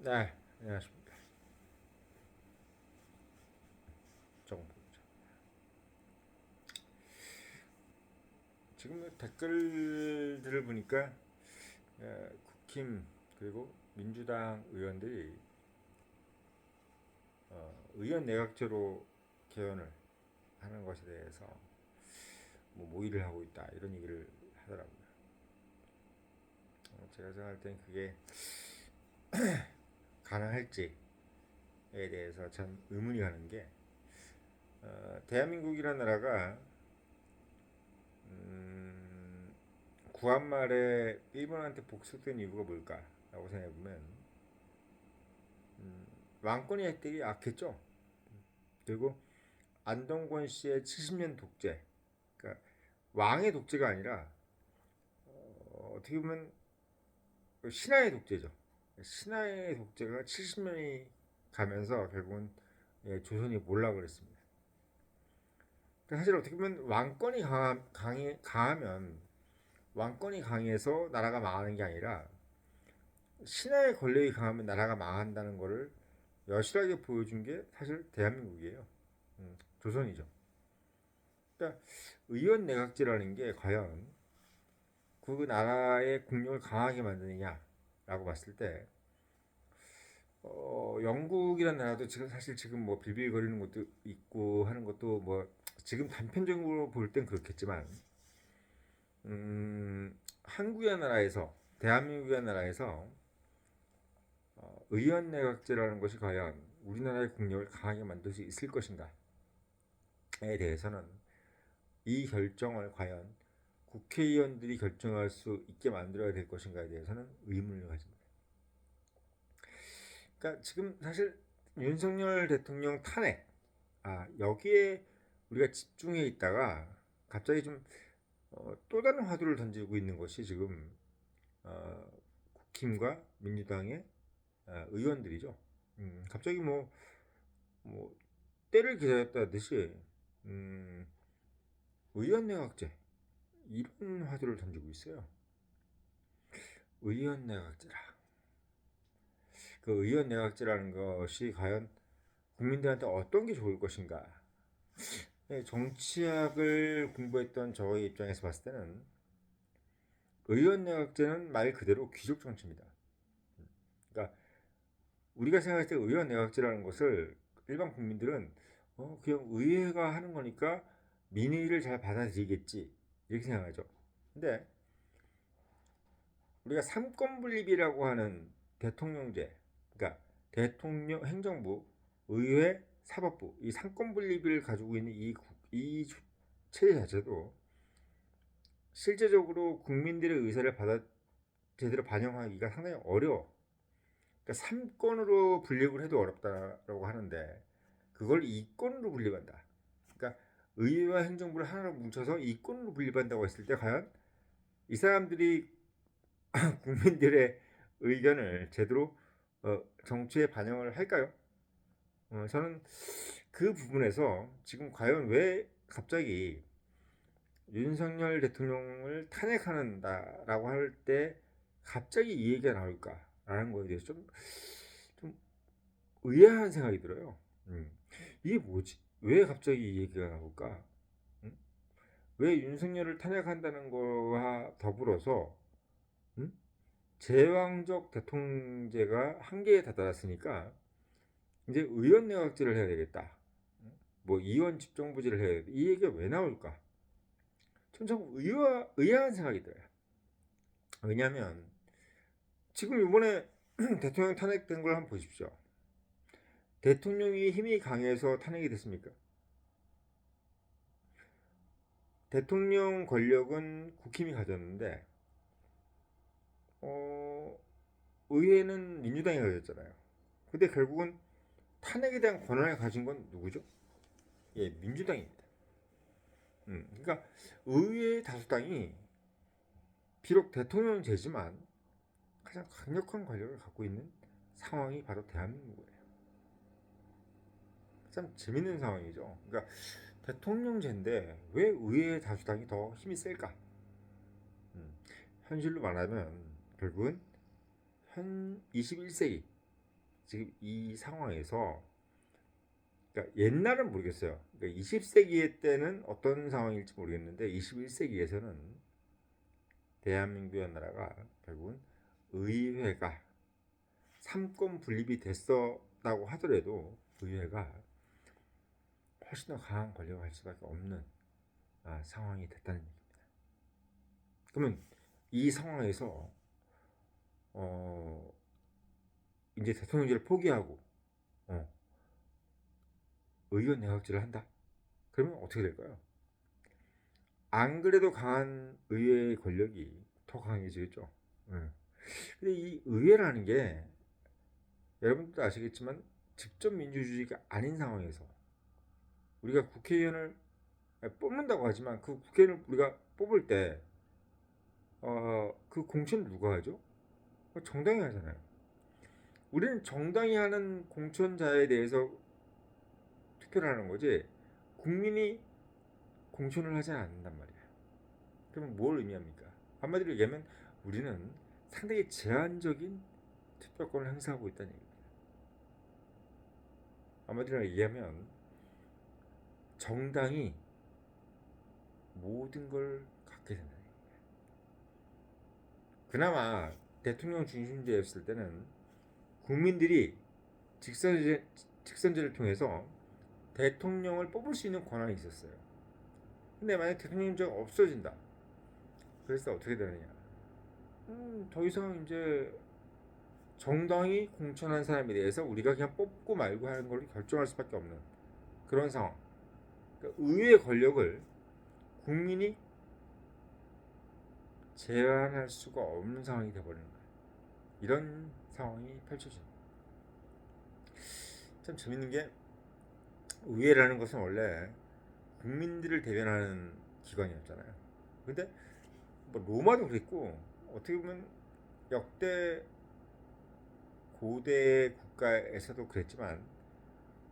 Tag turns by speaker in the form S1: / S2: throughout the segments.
S1: 네, 안녕하십니까. 정부. 지금 댓글들을 보니까 국힘 그리고 민주당 의원들이 의원 내각제로 개헌을 하는 것에 대해서 뭐 모의를 하고 있다 이런 얘기를 하더라고요. 제가 생각할 땐 그게 가능할지에 대해서 참 의문이 가는 게 대한민국이라는 나라가 구한 말에 일본한테 복속된 이유가 뭘까라고 생각해보면 왕권의 혜택이 약했죠. 그리고 안동권 씨의 70년 독재, 그러니까 왕의 독재가 아니라 어떻게 보면 신하의 독재죠. 신하의 독재가 70년이 가면서 결국은 조선이 몰락을 했습니다. 그러니까 사실 어떻게 보면 왕권이 강하면 왕권이 강해서 나라가 망하는 게 아니라 신하의 권력이 강하면 나라가 망한다는 것을 여실하게 보여준 게 사실 대한민국이에요. 조선이죠. 그러니까 의원 내각제라는 게 과연 그 나라의 국력을 강하게 만드느냐라고 봤을 때 영국이라는 나라도 지금 사실 지금 뭐 빌빌거리는 것도 있고 하는 것도 뭐 지금 단편적으로 볼 땐 그렇겠지만 한국이라는 나라에서 대한민국이라는 나라에서 의원 내각제라는 것이 과연 우리나라의 국력을 강하게 만들 수 있을 것인가에 대해서는 이 결정을 과연 국회의원들이 결정할 수 있게 만들어야 될 것인가에 대해서는 의문을 가집니다. 그러니까 지금 사실 윤석열 대통령 탄핵 여기에 우리가 집중해 있다가 갑자기 좀 또 다른 화두를 던지고 있는 것이 지금 어, 국힘과 민주당의 의원들이죠. 갑자기 뭐 때를 기다렸다듯이 음, 의원 내각제 이런 화두를 던지고 있어요. 의원 내각제라. 그 의원 내각제라는 것이 과연 국민들한테 어떤 게 좋을 것인가? 정치학을 공부했던 저의 입장에서 봤을 때는 의원 내각제는 말 그대로 귀족 정치입니다. 그러니까 우리가 생각할 때 의원 내각제라는 것을 일반 국민들은 그냥 의회가 하는 거니까 민의를 잘 받아들이겠지 이렇게 생각하죠. 근데 우리가 삼권분립이라고 하는 대통령제, 그러니까 대통령, 행정부, 의회, 사법부 이 삼권분립을 가지고 있는 이 체제 자체도 실제적으로 국민들의 의사를 제대로 반영하기가 상당히 어려워. 그러니까 3권으로 분립을 해도 어렵다라고 하는데 그걸 2권으로 분립한다. 그러니까 의회와 행정부를 하나로 뭉쳐서 2권으로 분립한다고 했을 때 과연 이 사람들이 국민들의 의견을 제대로 정치에 반영을 할까요? 저는 그 부분에서 지금 과연 왜 갑자기 윤석열 대통령을 탄핵한다라고 할 때 갑자기 이 얘기가 나올까라는 거에 대해서 좀 의아한 생각이 들어요. 이게 뭐지? 왜 갑자기 이 얘기가 나올까? 음? 왜 윤석열을 탄핵한다는 거와 더불어서 음? 제왕적 대통령제가 한계에 다다랐으니까 이제 의원 내각제를 해야 되겠다. 뭐 이원 집정부제를 해야 되겠다. 이 얘기가 왜 나올까? 참 의아한 생각이 들어요. 왜냐하면 지금 이번에 대통령 탄핵된 걸 한번 보십시오. 대통령이 힘이 강해서 탄핵이 됐습니까? 대통령 권력은 국힘이 가졌는데 어, 의회는 민주당이 가졌잖아요. 근데 결국은 탄핵에 대한 권한을 가진 건 누구죠? 예, 민주당입니다. 그러니까 의회 다수당이 비록 대통령제지만 가장 강력한 권력을 갖고 있는 상황이 바로 대한민국이에요. 참 재밌는 상황이죠. 그러니까 대통령제인데 왜 의회 다수당이 더 힘이 셀까? 현실로 말하면 결국은 현 21세기 지금 이 상황에서, 그러니까 옛날은 모르겠어요. 그러니까 20세기 때는 어떤 상황일지 모르겠는데 21세기에서는 대한민국의 나라가 결국은 의회가 삼권 분립이 됐었다고 하더라도 의회가 훨씬 더 강한 권력을 할 수밖에 없는 상황이 됐다는 얘기입니다. 그러면 이 상황에서 이제 대통령제를 포기하고 의원 내각제를 한다. 그러면 어떻게 될까요? 안 그래도 강한 의회의 권력이 더 강해지겠죠. 근데 이 의회라는 게 여러분들도 아시겠지만 직접 민주주의가 아닌 상황에서 우리가 국회의원을 뽑는다고 하지만 그 국회의원을 우리가 뽑을 때 그 공천을 누가 하죠? 정당이 하잖아요. 우리는 정당이 하는 공천자에 대해서 투표를 하는 거지 국민이 공천을 하지 않는단 말이에요. 그러면 뭘 의미합니까? 한마디로 얘기하면 우리는 상당히 제한적인 투표권을 행사하고 있다는 얘기입니다. 한마디로 얘기하면 정당이 모든 걸 갖게 된다는 얘기입니다. 그나마 대통령 중심제였을 때는 국민들이 직선제를 통해서 대통령을 뽑을 수 있는 권한이 있었어요. 근데 만약 대통령제가 없어진다. 그래서 어떻게 되느냐? 더 이상 이제 정당이 공천한 사람에 대해서 우리가 그냥 뽑고 말고 하는 걸 결정할 수밖에 없는 그런 상황. 그러니까 의회의 권력을 국민이 제한할 수가 없는 상황이 되어버리는 거예요. 이런 상황이 펼쳐집니다. 참 재밌는 게 의회라는 것은 원래 국민들을 대변하는 기관이었잖아요. 근데 뭐 로마도 그랬고 어떻게 보면 역대 고대 국가에서도 그랬지만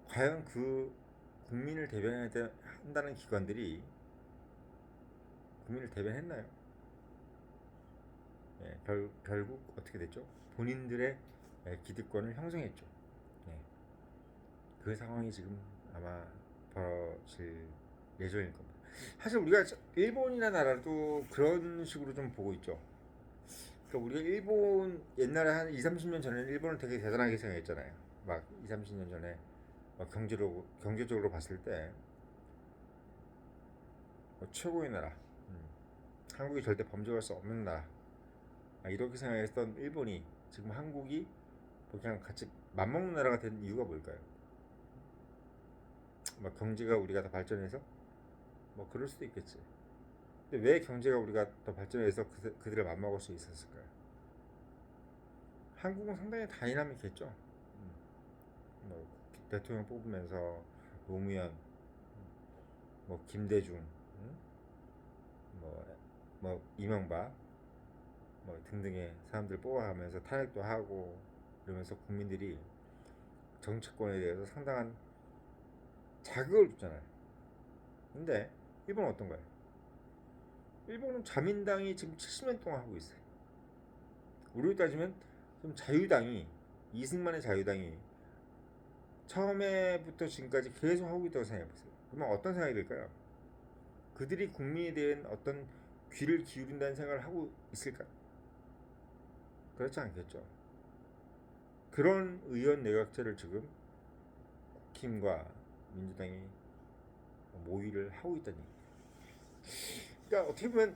S1: 과연 그 국민을 대변해야 한다는 기관들이 국민을 대변했나요? 결국 어떻게 됐죠? 본인들의 기득권을 형성했죠. 그 상황이 지금 아마 벌어질 예정일 겁니다. 사실 우리가 일본이나 나라도 그런 식으로 좀 보고 있죠. 그러니까 우리가 일본 옛날에 한 2, 30년 전에는 일본을 되게 대단하게 생각했잖아요. 막 2, 30년 전에 막 경제적으로 봤을 때 최고의 나라, 한국이 절대 범접할 수 없는 나라, 이렇게 생각했던 일본이 지금 한국이 그냥 같이 맞먹는 나라가 된 이유가 뭘까요? 막 경제가 우리가 더 발전해서 뭐 그럴 수도 있겠지. 근데 왜 경제가 우리가 더 발전해서 그들을 맞먹을 수 있었을까요? 한국은 상당히 다이나믹했죠. 뭐 대통령 뽑으면서 노무현, 뭐 김대중, 뭐 이명박, 뭐 등등의 사람들 뽑아가면서 탄핵도 하고 이러면서 국민들이 정치권에 대해서 상당한 자극을 줬잖아요. 근데 일본은 어떤가요? 일본은 자민당이 지금 70년 동안 하고 있어요. 우리로 따지면 좀 자유당이 이승만의 자유당이 처음에부터 지금까지 계속 하고 있다고 생각해보세요. 그러면 어떤 생각이 들까요? 그들이 국민에 대한 어떤 귀를 기울인다는 생각을 하고 있을까? 그렇지 않겠죠. 그런 의원 내각제를 지금 국힘과 민주당이 모의를 하고 있다는 얘기예요. 그러니까 어떻게 보면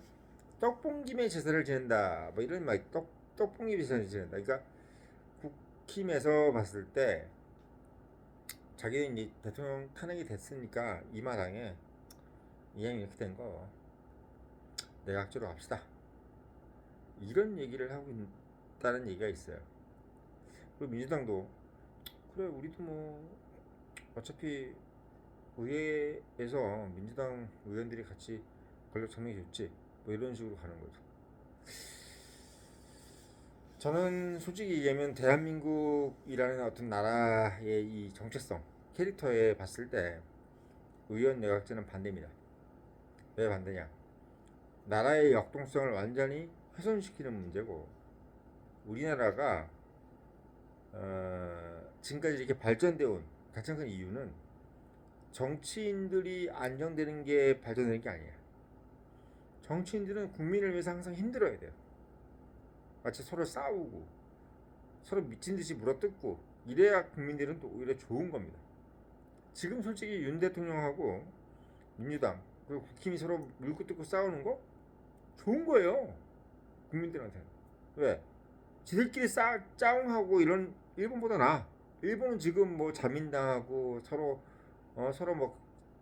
S1: 떡봉김에 제사를 지낸다 뭐 이런 말, 떡봉김에 제사를 지낸다. 그러니까 국힘에서 봤을 때 자기는 이제 대통령 탄핵이 됐으니까 이마당에 이왕 이렇게 된 거 내각제로 갑시다 이런 얘기를 하고 있다는 얘기가 있어요. 그리고 민주당도 그래 우리도 뭐 어차피 의회에서 민주당 의원들이 같이 권력 정리해 줬지 뭐 이런 식으로 가는 거죠. 저는 솔직히 얘기하면 대한민국이라는 어떤 나라의 이 정체성 캐릭터에 봤을 때 의원 내각제는 반대입니다. 왜 반대냐? 나라의 역동성을 완전히 훼손시키는 문제고 우리나라가 지금까지 이렇게 발전되어 온 가장 큰 이유는 정치인들이 안정되는 게 발전되는 게 아니야. 정치인들은 국민을 위해서 항상 힘들어야 돼요. 마치 서로 싸우고 서로 미친 듯이 물어뜯고 이래야 국민들은 또 오히려 좋은 겁니다. 지금 솔직히 윤 대통령하고 민주당 그리고 국힘이 서로 물고 뜯고 싸우는 거 좋은 거예요. 국민들한테는. 왜? 지들끼리 짜웅하고 이런 일본보다 나아. 일본은 지금 뭐 자민당하고 서로 뭐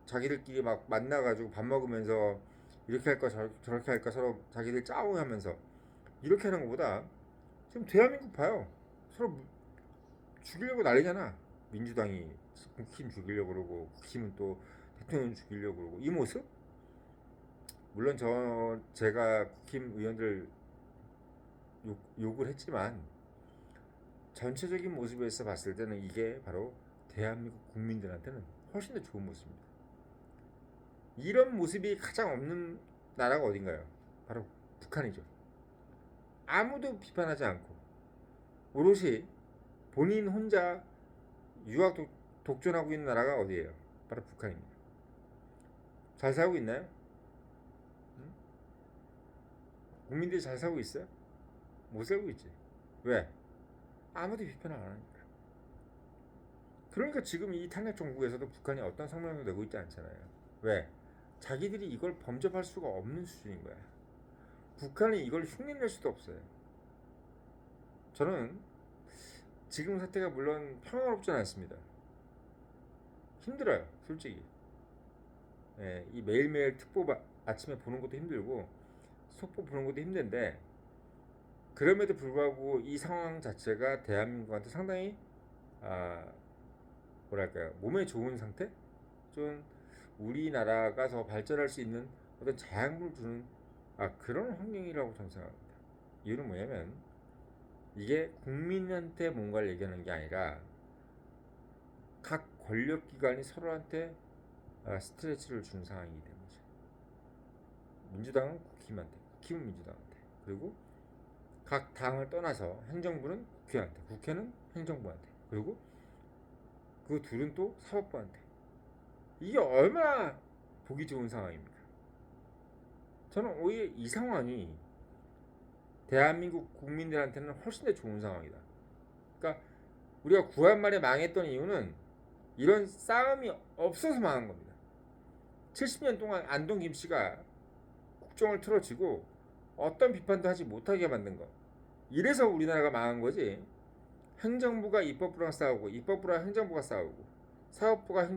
S1: 자기들끼리 막 만나가지고 밥 먹으면서 이렇게 할까 저렇게 할까 서로 자기들 짜웅하면서 이렇게 하는 것보다 지금 대한민국 봐요. 서로 죽이려고 난리잖아. 민주당이 국힘 죽이려고 그러고 국힘은 또 대통령 죽이려고 그러고 이 모습? 물론 제가 국힘 의원들 욕을 했지만 전체적인 모습에서 봤을 때는 이게 바로 대한민국 국민들한테는 훨씬 더 좋은 모습입니다. 이런 모습이 가장 없는 나라가 어딘가요? 바로 북한이죠. 아무도 비판하지 않고 오롯이 본인 혼자 유학 독존하고 있는 나라가 어디예요? 바로 북한입니다. 잘 살고 있나요? 응? 국민들이 잘 살고 있어요? 못 살고 있지. 왜? 아무도 비판을 안 하니까. 그러니까 지금 이 탄핵 정국에서도 북한이 어떤 성명도 내고 있지 않잖아요. 왜? 자기들이 이걸 범접할 수가 없는 수준인 거야. 북한이 이걸 흉내낼 수도 없어요. 저는 지금 사태가 물론 평화롭지는 않습니다. 힘들어요, 솔직히. 예, 이 매일매일 특보 아침에 보는 것도 힘들고 속보 보는 것도 힘든데 그럼에도 불구하고 이 상황 자체가 대한민국한테 상당히 뭐랄까요, 몸에 좋은 상태? 좀 우리나라가 더 발전할 수 있는 어떤 자양분을 주는 그런 환경이라고 저는 생각합니다. 이유는 뭐냐면 이게 국민한테 뭔가를 얘기하는 게 아니라 각 권력기관이 서로한테 스트레스를 주는 상황이기 때문이죠. 민주당은 국힘한테, 국힘은 민주당한테, 그리고 각 당을 떠나서 행정부는 국회한테, 국회는 행정부한테, 그리고 그 둘은 또 사법부한테. 이게 얼마나 보기 좋은 상황입니까? 저는 오히려 이 상황이 대한민국 국민들한테는 훨씬 더 좋은 상황이다. 그러니까 우리가 9월 말에 망했던 이유는 이런 싸움이 없어서 망한 겁니다. 70년 동안 안동 김씨가 국정을 틀어지고 어떤 비판도 하지 못하게 만든 거. 이래서 우리나라가 망한 거지. 행정부가 입법부랑 싸우고 입법부랑 행정부가 싸우고 사법부가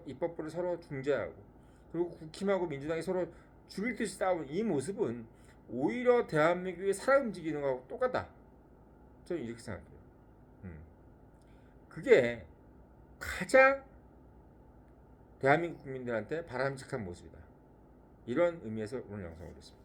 S1: 입법부를 서로 중재하고 그리고 국힘하고 민주당이 서로 죽일 듯이 싸우는 이 모습은 오히려 대한민국이 살아 움직이는 거하고 똑같다. 저는 이렇게 생각해요. 그게 가장 대한민국 국민들한테 바람직한 모습이다. 이런 의미에서 오늘 영상을 올렸습니다.